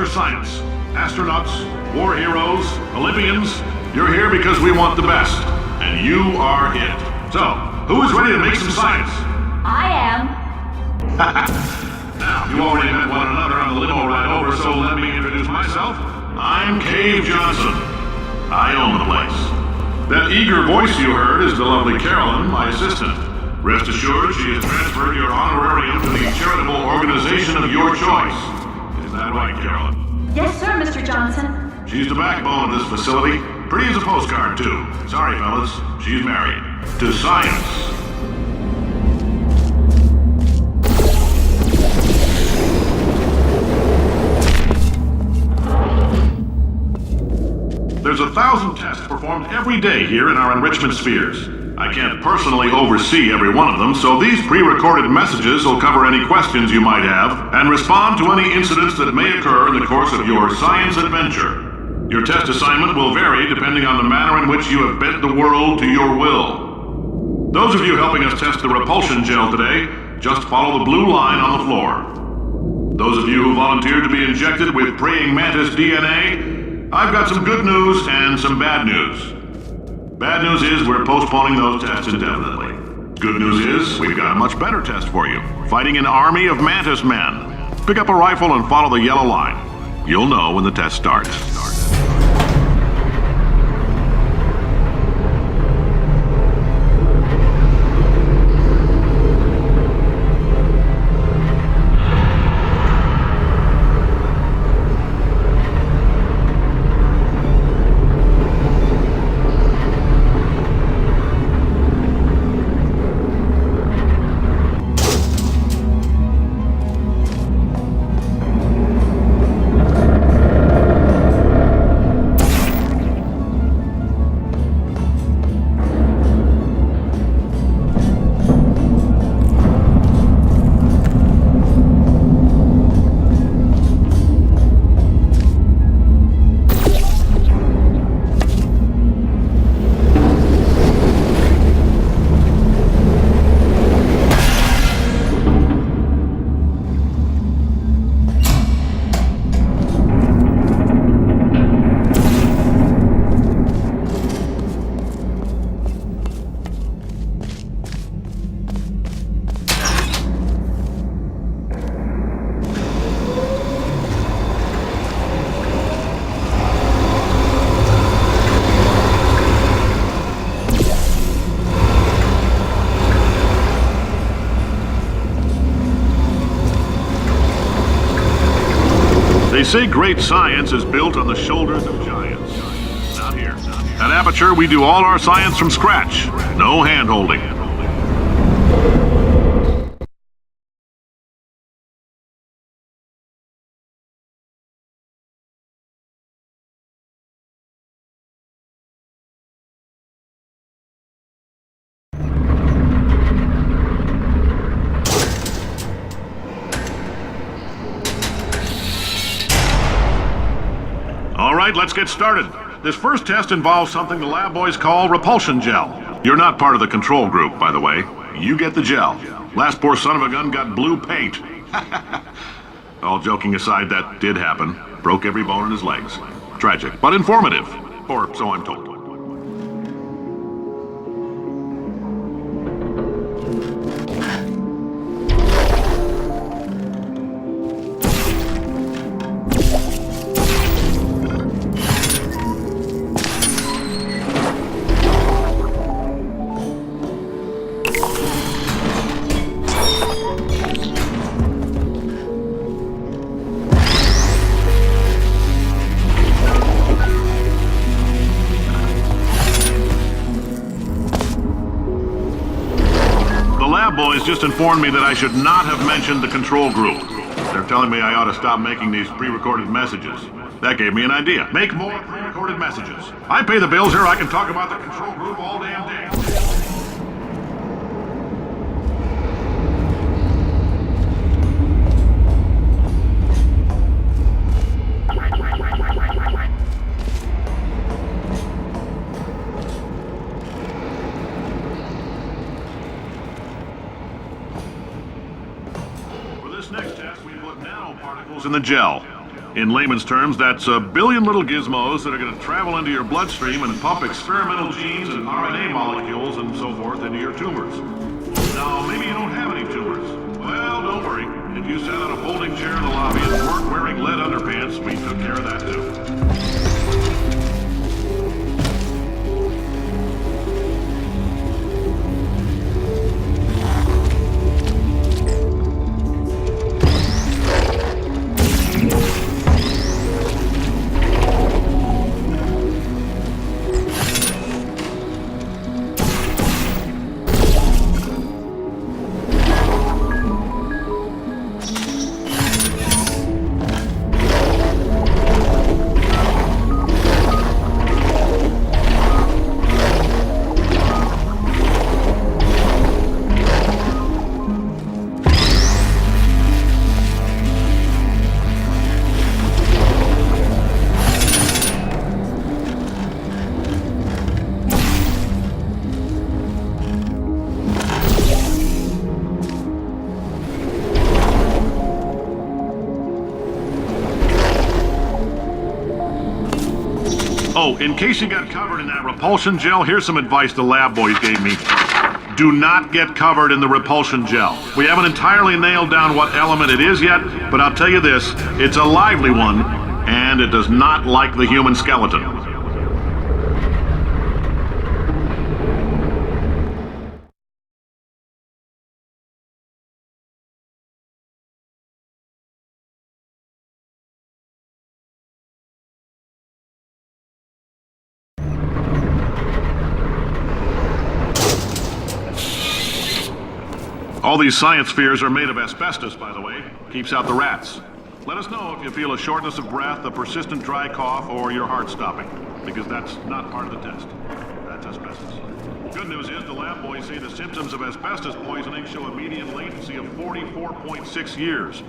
future science. Astronauts, war heroes, Olympians, you're here because we want the best. And you are it. So, who is ready to make some science? I am. Now, you already met one another on the limo ride over, so let me introduce myself. I'm Cave Johnson. I own the place. That eager voice you heard is the lovely Carolyn, my assistant. Rest assured, she has transferred your honorarium to the charitable organization of your choice. Is that right, Carolyn? Yes, sir, Mr. Johnson. She's the backbone of this facility. Pretty as a postcard, too. Sorry, fellas. She's married. To science. There's 1,000 tests performed every day here in our enrichment spheres. I can't personally oversee every one of them, so these pre-recorded messages will cover any questions you might have and respond to any incidents that may occur in the course of your science adventure. Your test assignment will vary depending on the manner in which you have bent the world to your will. Those of you helping us test the repulsion gel today, just follow the blue line on the floor. Those of you who volunteered to be injected with praying mantis DNA, I've got some good news and some bad news. Bad news is we're postponing those tests indefinitely. Good news is we've got a much better test for you. Fighting an army of mantis men. Pick up a rifle and follow the yellow line. You'll know when the test starts. They say great science is built on the shoulders of giants. Not here. At Aperture, we do all our science from scratch. No hand-holding. All right, let's get started. This first test involves something the lab boys call repulsion gel. You're not part of the control group, by the way. You get the gel. Last poor son of a gun got blue paint. All joking aside, that did happen. Broke every bone in his legs. Tragic, but informative. Or so I'm told. Boys just informed me that I should not have mentioned the control group. They're telling me I ought to stop making these pre-recorded messages. That gave me an idea. Make more pre-recorded messages. I pay the bills here, I can talk about the control group all damn day. Next test, we put nanoparticles in the gel. In layman's terms, that's a billion little gizmos that are going to travel into your bloodstream and pump experimental genes and RNA molecules and so forth into your tumors. Now, maybe you don't have any tumors. Well, don't worry. If you sat on a folding chair in the lobby and weren't wearing lead underpants, we took care of that too. Oh, in case you got covered in that repulsion gel, here's some advice the lab boys gave me. Do not get covered in the repulsion gel. We haven't entirely nailed down what element it is yet, but I'll tell you this, it's a lively one, and it does not like the human skeleton. All these science spheres are made of asbestos, by the way. Keeps out the rats. Let us know if you feel a shortness of breath, a persistent dry cough, or your heart stopping, because that's not part of the test. That's asbestos. Good news is the lab boys say the symptoms of asbestos poisoning show a median latency of 44.6 years.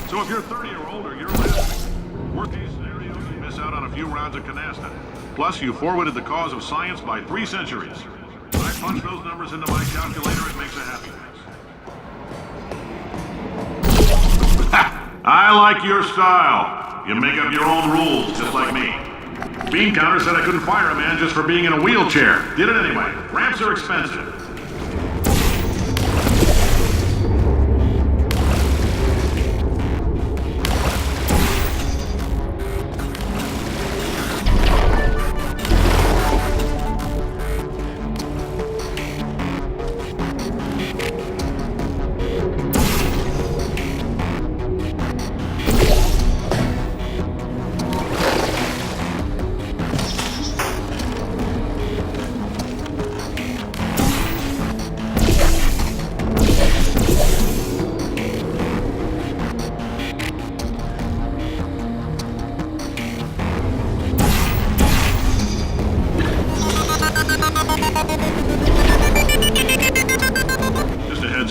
So if you're 30 or older, you're laughing. Worst case scenario, you miss out on a few rounds of canasta. Plus, you forwarded the cause of science by 3 centuries. When I punch those numbers into my calculator, it makes a happy face. I like your style. You make up your own rules, just like me. Bean Counter said I couldn't fire a man just for being in a wheelchair. Did it anyway. Ramps are expensive.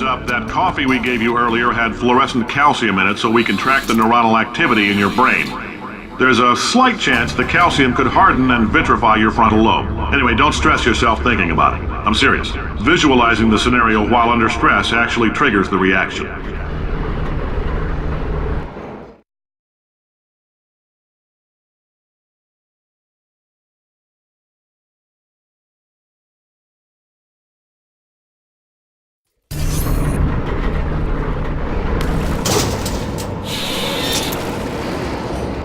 Up, that coffee we gave you earlier had fluorescent calcium in it so we can track the neuronal activity in your brain. There's a slight chance the calcium could harden and vitrify your frontal lobe. Anyway, don't stress yourself thinking about it. I'm serious. Visualizing the scenario while under stress actually triggers the reaction.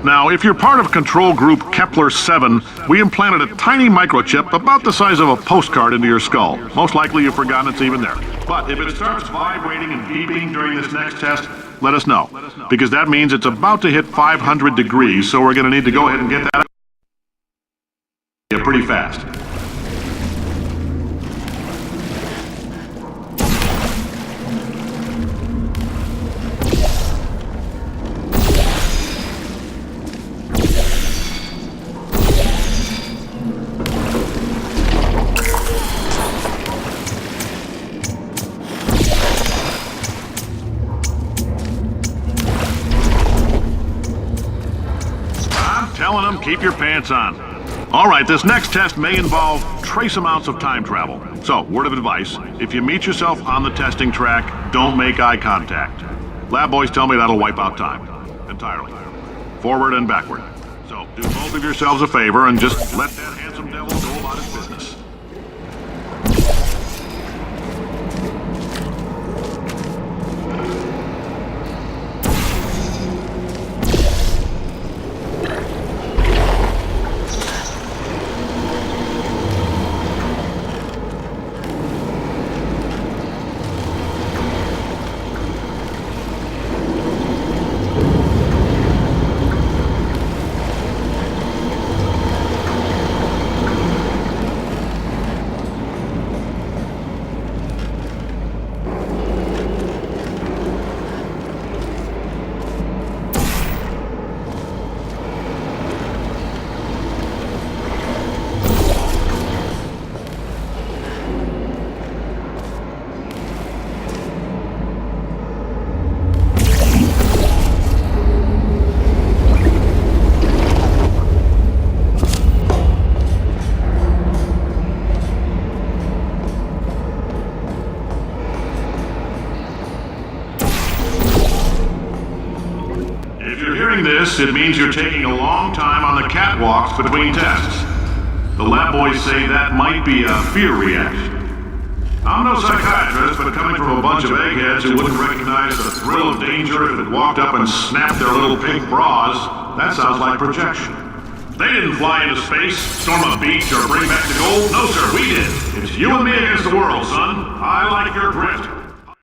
Now, if you're part of control group Pt7, we implanted a tiny microchip about the size of a postcard into your skull. Most likely you've forgotten it's even there. But if it starts vibrating and beeping during this next test, let us know. Because that means it's about to hit 500 degrees, so we're going to need to go ahead and get that pretty fast. Telling them, keep your pants on. All right, this next test may involve trace amounts of time travel. So, word of advice, if you meet yourself on the testing track, don't make eye contact. Lab boys tell me that'll wipe out time. Entirely. forward and backward. So, do both of yourselves a favor and just let that handsome devil go about his business. This, it means you're taking a long time on the catwalks between tests. The lab boys say that might be a fear reaction. I'm no psychiatrist, but coming from a bunch of eggheads who wouldn't recognize the thrill of danger if it walked up and snapped their little pink bras, that sounds like projection. They didn't fly into space, storm a beach, or bring back the gold. No, sir, we did. It's you and me against the world, son. I like your grit.